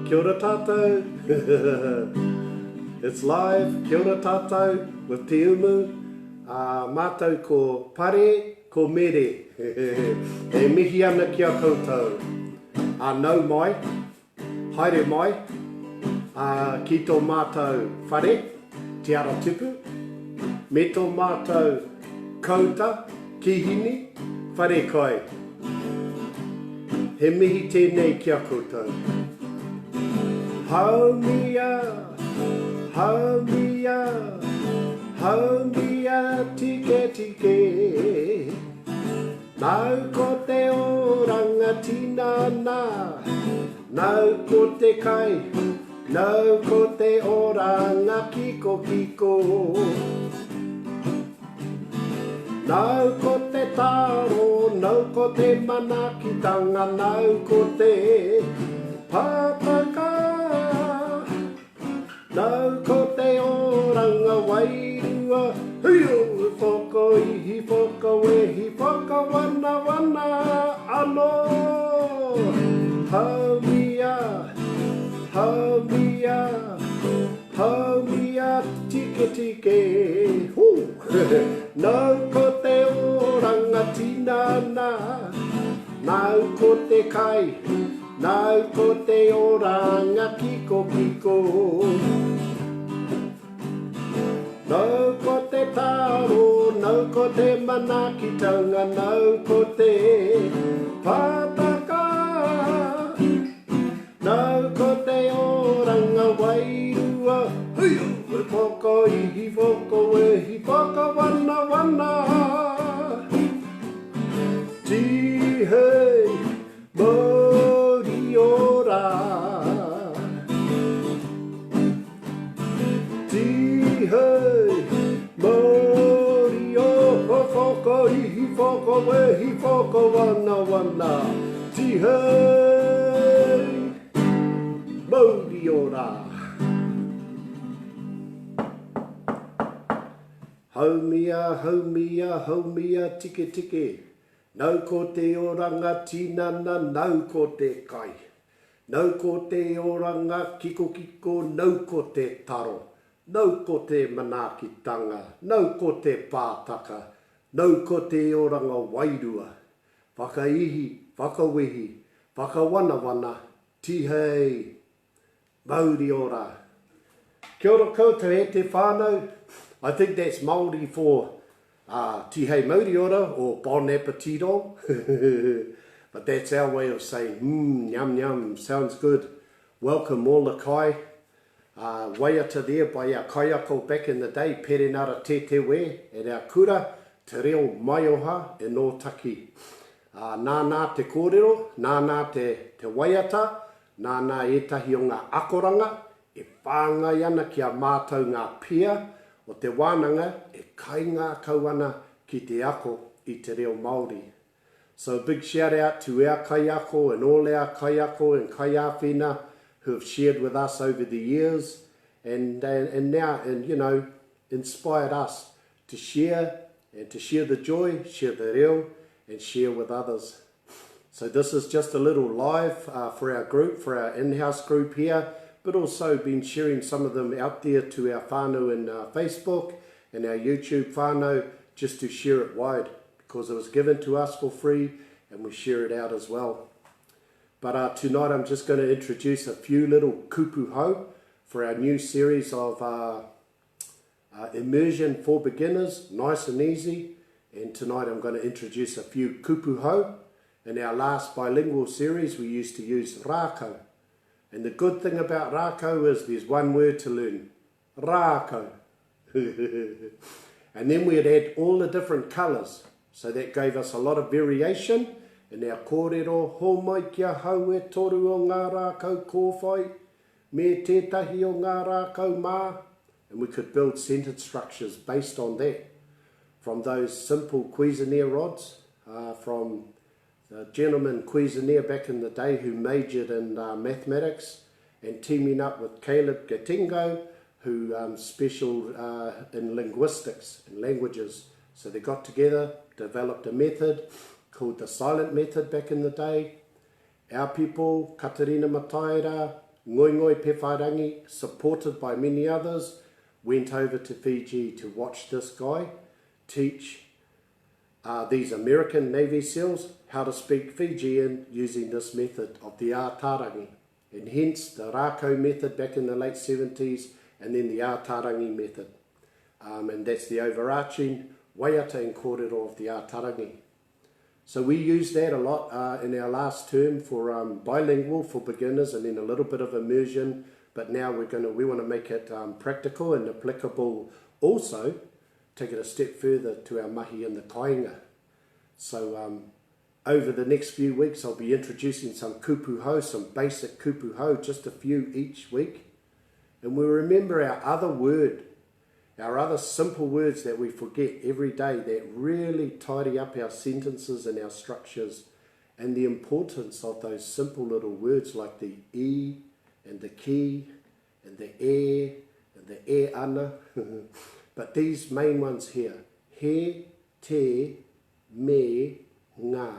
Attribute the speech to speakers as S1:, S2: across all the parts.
S1: Kia ora tātou. It's live. Kia ora tātou with Te Umu. Mātou ko pare, ko mere. E mihi ana kia koutou. Nau mai, haere mai, ki tō mātou whare, te ara tipu, me tō mātou kouta, kihini, whare kai. He mihi tēnei kia koutou. Haumia, haumia, haumia tike tike. Nau ko te oranga tinana, nau ko te kai, nau ko te oranga kiko kiko. Nau ko te taro, nau ko te manakitanga, nau ko te PΑTAKA. Nau ko te oranga wairua, huio whakaihi, whakawehi, whakawana wana ano. Haumia, haumia, haumia tike tike. Nau ko te oranga tinana, nau ko te kai, nau ko te oranga kiko kiko. Nau ko te taro, nau ko te manakitanga, nau ko te PΑTAKA. Nau ko te oranga wairua, huio e whakaihi, whakawehi, whakawana wana. Tihei Mauri Ora. Tihei Mauri Ora. Whakaihi, whakawehi, whakawana wana. Tihei Mauri Ora. Haumia, haumia, haumia, tike tike. Nau ko te oranga tinana, nau ko te kai. Nau ko te oranga kiko kiko, nau ko te taro. Nau ko te manakitanga, nau ko te pātaka. Nau ko te oranga wairua. Whakaihi, whakawehi, whakawana tihei Mauri Ora. Kia ora koutou e te whānau. I think that's Māori for Tihei Mauri Ora or bon appetito. But that's our way of saying, yum yum, sounds good. Welcome all the kai. Waiata there by our kaiako back in the day, perenara te te we, at our kura, te reo mai oha e no taki. Nānā te kōrero, nānā te waiata, nānā ētahi o ngā akoranga, e whāngai ana ki a mātou ngā pia, o te wānanga e kai ngā kauana ki te ako I te reo Māori. So a big shout out to our kaiako and all our kaiako and kai āwhina who have shared with us over the years and now, and you know, inspired us to share and to share the joy, share the reo and share with others. So this is just a little live for our group, for our in-house group here, but also been sharing some of them out there to our whānau in Facebook and our YouTube whānau, just to share it wide, because it was given to us for free and we share it out as well. But tonight I'm just going to introduce a few little Kupu Hou for our new series of immersion for beginners, nice and easy. And tonight I'm going to introduce a few Kupu Hou. In our last bilingual series we used to use rākau. And the good thing about rākau is there's one word to learn, rākau. And then we'd add all the different colours. So that gave us a lot of variation in our kōrero, ho mai kia hau e toru o ngā rākau kōwhai, me tētahi o ngā rākau mā. And we could build sentence structures based on that. From those simple cuisinier rods, from the gentleman cuisinier back in the day who majored in mathematics, and teaming up with Caleb Gatingo, who special in linguistics and languages. So they got together, developed a method called the silent method back in the day. Our people, Katarina Mataira, Ngoingoi Pewhārangi, supported by many others, went over to Fiji to watch this guy teach these American Navy SEALs how to speak Fijian using this method of the ātarangi. And hence the rākau method back in the late 70s, and then the ātarangi method. And that's the overarching waiata and kōrero of the ātarangi. So we use that a lot in our last term for bilingual for beginners, and then a little bit of immersion. But now we want to make it practical and applicable. Also, take it a step further to our mahi in the kāinga. So over the next few weeks, I'll be introducing some kupu hou, some basic kupu hou, just a few each week. And we'll remember our other simple words that we forget every day that really tidy up our sentences and our structures, and the importance of those simple little words like the e and the ki and the e and the e ana. But these main ones here, he, te, me, ngā.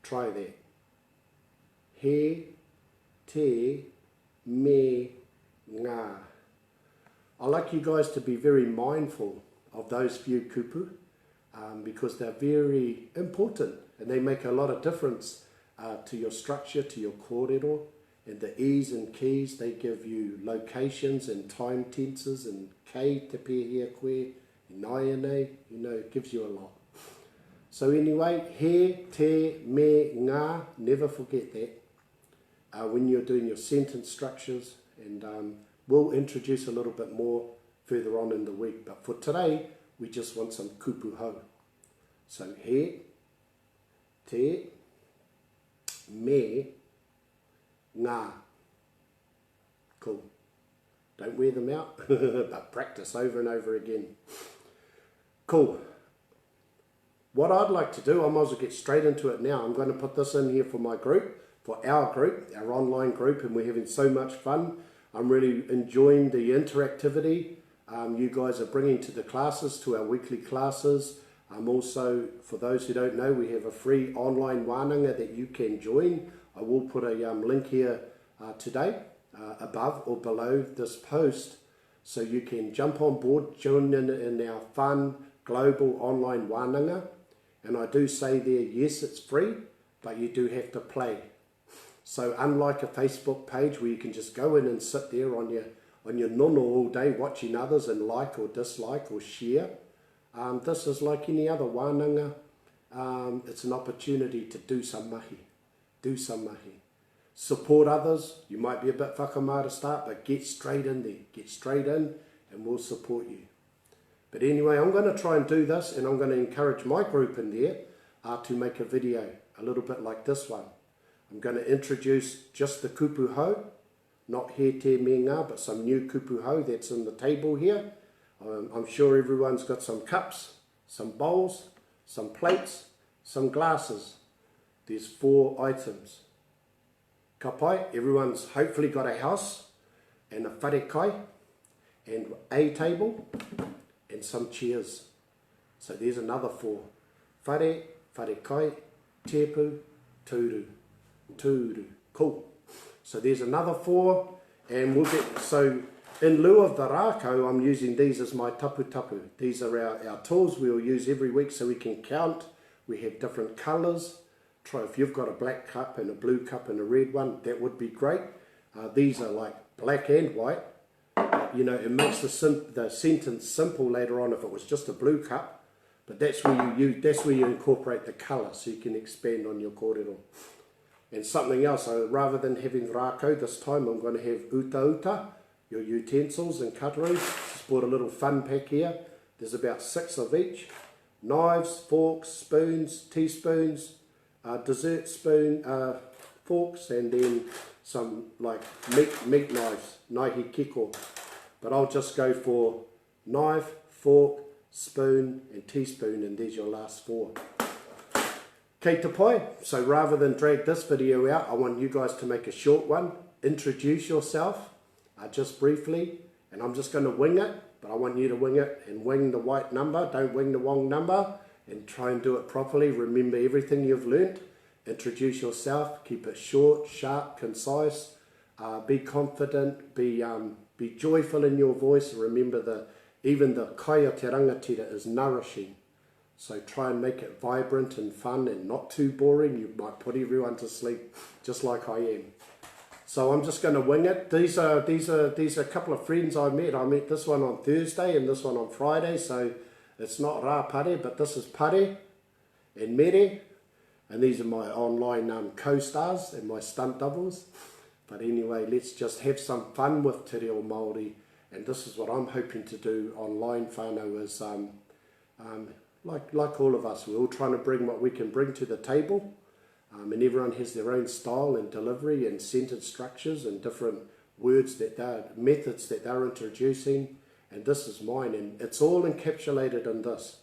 S1: Try that. He, te, me, ngā. I like you guys to be very mindful of those few kupu because they're very important and they make a lot of difference to your structure, to your kōrero. And the e's and keys, they give you locations and time tenses, and kei, te pēhea koe, ānei, it gives you a lot. So anyway, he, te, me, ngā, never forget that when you're doing your sentence structures, and we'll introduce a little bit more further on in the week. But for today, we just want some kupu hou. So he, te, me, ngā. Cool. Don't wear them out, but practice over and over again. Cool. What I'd like to do, I might as well get straight into it now. I'm going to put this in here for my group, for our group, our online group, and we're having so much fun. I'm really enjoying the interactivity you guys are bringing to the classes, to our weekly classes. Also, for those who don't know, we have a free online whānanga that you can join. I will put a link here today, above or below this post, so you can jump on board, join in our fun global online whānanga. And I do say there, yes, it's free, but you do have to play. So unlike a Facebook page where you can just go in and sit there on your nono all day watching others and like or dislike or share, this is like any other whānanga. It's an opportunity to do some mahi. Do some mahi. Support others. You might be a bit whakamā to start, but get straight in there. Get straight in and we'll support you. But anyway, I'm going to try and do this, and I'm going to encourage my group in there to make a video a little bit like this one. I'm going to introduce just the kupu hou, not he, te, me, ngā, but some new kupu hou that's in the table here. I'm sure everyone's got some cups, some bowls, some plates, some glasses. There's 4 items. Ka pai, everyone's hopefully got a house and a whare kai and a table and some chairs. So there's another 4. Whare, whare kai, tēpu, tūru. Tūru. Cool. So there's another 4, and we'll get, so in lieu of the rākau, I'm using these as my tapu. These are our tools we'll use every week so we can count. We have different colours. Try if you've got a black cup and a blue cup and a red one, that would be great. These are like black and white. It makes the sentence simple later on if it was just a blue cup, but that's where you incorporate the colour so you can expand on your kōrero. And something else, rather than having rākau this time, I'm going to have utauta, your utensils and cutlery. Just bought a little fun pack here. There's about 6 of each. Knives, forks, spoons, teaspoons, dessert spoon, forks, and then some like meat knives, naihi kiko. But I'll just go for knife, fork, spoon and teaspoon, and there's your last 4. Kei te pai, so rather than drag this video out, I want you guys to make a short one. Introduce yourself, just briefly, and I'm just going to wing it, but I want you to wing it and wing the right number, don't wing the wrong number, and try and do it properly. Remember everything you've learnt. Introduce yourself, keep it short, sharp, concise. Be confident, be joyful in your voice. Remember even the kai o te rangatira is nourishing. So try and make it vibrant and fun and not too boring. You might put everyone to sleep just like I am. So I'm just going to wing it. These are a couple of friends I met. I met this one on Thursday and this one on Friday. So it's not rā pare, but this is pare and mere. And these are my online co-stars and my stunt doubles. But anyway, let's just have some fun with Te Reo Māori. And this is what I'm hoping to do online, whānau, is like all of us, we're all trying to bring what we can bring to the table. And everyone has their own style and delivery and sentence structures and different words methods that they're introducing. And this is mine. And it's all encapsulated in this.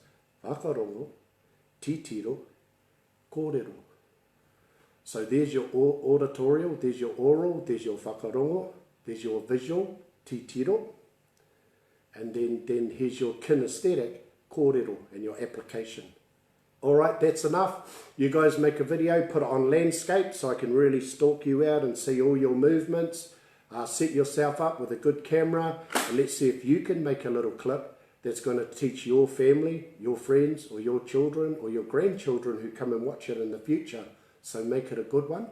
S1: Whakarongo, titiro, körero. So there's your auditorial, there's your oral, there's your whakarongo, there's your visual, titiro, and then here's your kinesthetic, körero, and your application. All right, that's enough. You guys make a video, put it on landscape so I can really stalk you out and see all your movements. Set yourself up with a good camera, and let's see if you can make a little clip that's going to teach your family, your friends, or your children, or your grandchildren who come and watch it in the future. So make it a good one.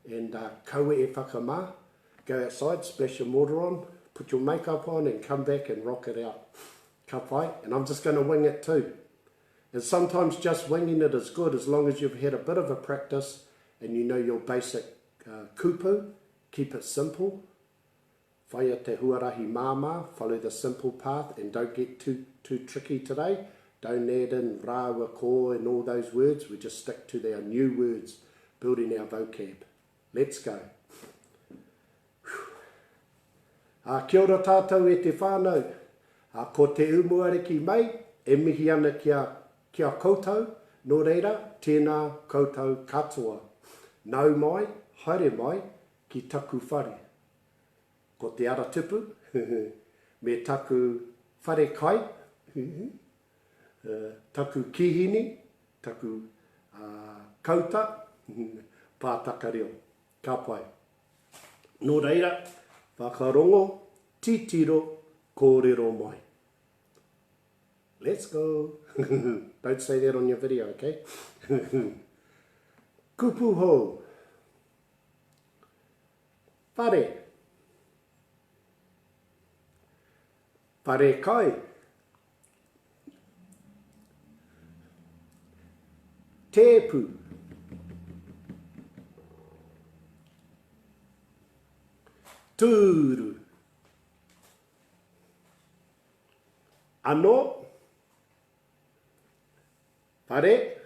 S1: And kaua e whakamā. Go outside, splash your water on, put your makeup on, and come back and rock it out. Ka pai. And I'm just going to wing it too. And sometimes just winging it is good as long as you've had a bit of a practice and you know your basic kupu. Keep it simple. Whaia te huarahi māmā. Follow the simple path and don't get too tricky today. Don't add in rāua ko and all those words. We just stick to our new words, building our vocab. Let's go. Kia ora tātou e te whānau. Ko Te Umuariki Mei, e mihi ana kia koutou, no reira, tēnā koutou katoa. Nau mai, haere mai, ki taku whare. Ko te ara tipu, me taku whare kai, taku kihini, taku kauta, PΑTAKA reo, ka pai. No reira, whakarongo, titiro, kōrero mai. Let's go. Don't say that on your video, okay? Kupu Hou. Whare. Whare kai. Tēpu. Tūru. Anō. Whare.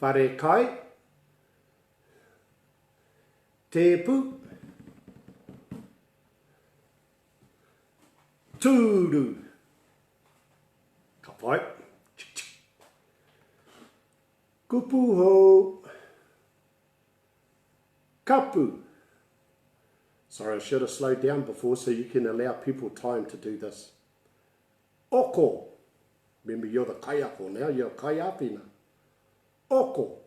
S1: Whare kai. Tēpu. Tūru. Ka pai. Kupu Hou. Kapu. Sorry, I should have slowed down before so you can allow people time to do this. Oko. Remember, you're the kaiako now, you're kai āwhina. Oko.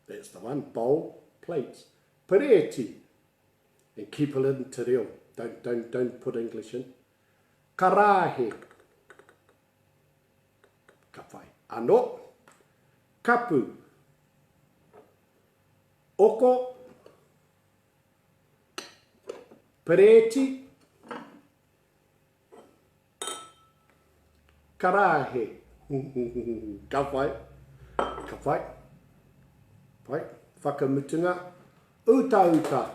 S1: That's the one. Bowl, plates. Pereti. And keep it in te reo. Don't put English in. Karāhe. Ka whai. Anō. Kapu. Oko. Pereti. Karāhe. Ka whai. Ka whai. Whai. Whakamutunga. Utauta.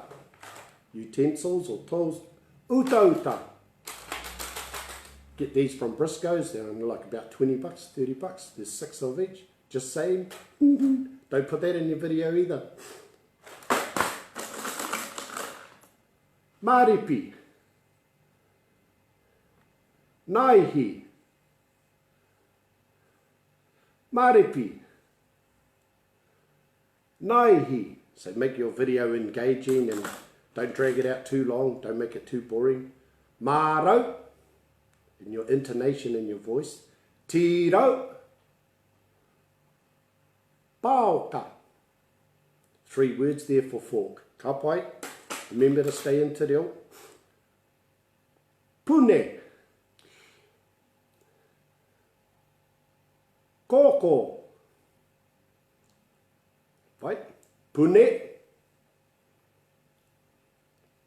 S1: Utensils or tools. Utauta. Get these from Briscoe's. They're like about 20 bucks, 30 bucks. There's 6 of each. Just saying. Don't put that in your video either. Maripi. Naihi. Maripi. Naihi. So make your video engaging and don't drag it out too long. Don't make it too boring. Maro. In your intonation in your voice. Tiro. Pauka. 3 words there for fork. Ka pai, remember to stay in te reo. Pune. Kōkō. Pai. Pune.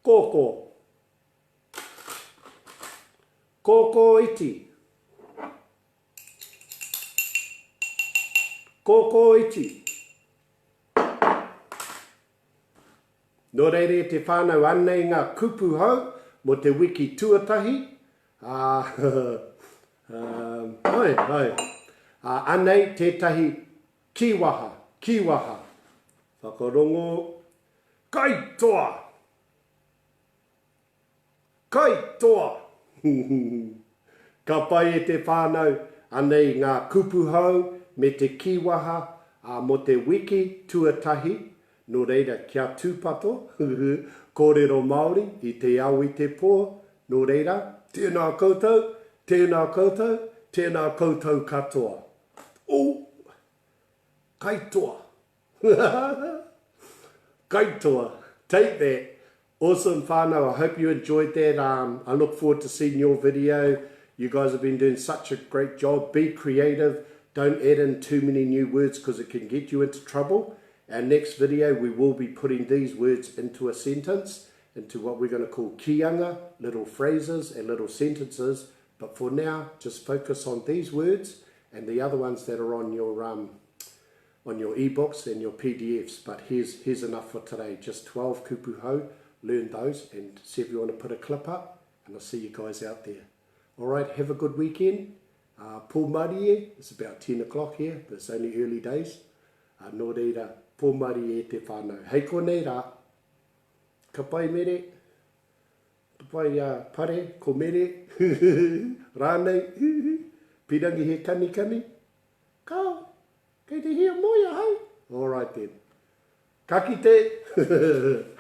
S1: Kōkō. Kōkō iti. Kōkō iti. Nō reire te whānau Ānei ngā kupu hou mo te wiki tuatahi. Ānei tētahi kiwaha. Whakarongo. Kaitoa. Ka pai e te whānau Ānei ngā kupu hou me te kiwaha mo te wiki tuatahi. Nō reira kia tūpato, kōrero Māori i te au i te pō. Nō reira, tēnā koutou, tēnā koutou katoa. Kaitoa. Kaitoa. Take that. Awesome whānau. I hope you enjoyed that. I look forward to seeing your video. You guys have been doing such a great job. Be creative. Don't add in too many new words because it can get you into trouble. Our next video, we will be putting these words into a sentence, into what we're going to call kianga, little phrases and little sentences. But for now, just focus on these words and the other ones that are on your ebooks and your PDFs. But here's enough for today. Just 12 kupu hou. Learn those and see if you want to put a clip up. And I'll see you guys out there. All right, have a good weekend. Pō mari e, it's about 10 o'clock here, but it's only early days. Nō reira, pō mari e te whānau. Hei konei rā, ka pai mere, ka pai pare, ko mere, rānei, pirangi he kani, kau, kei te hia moia hau. All right then. Ka kite.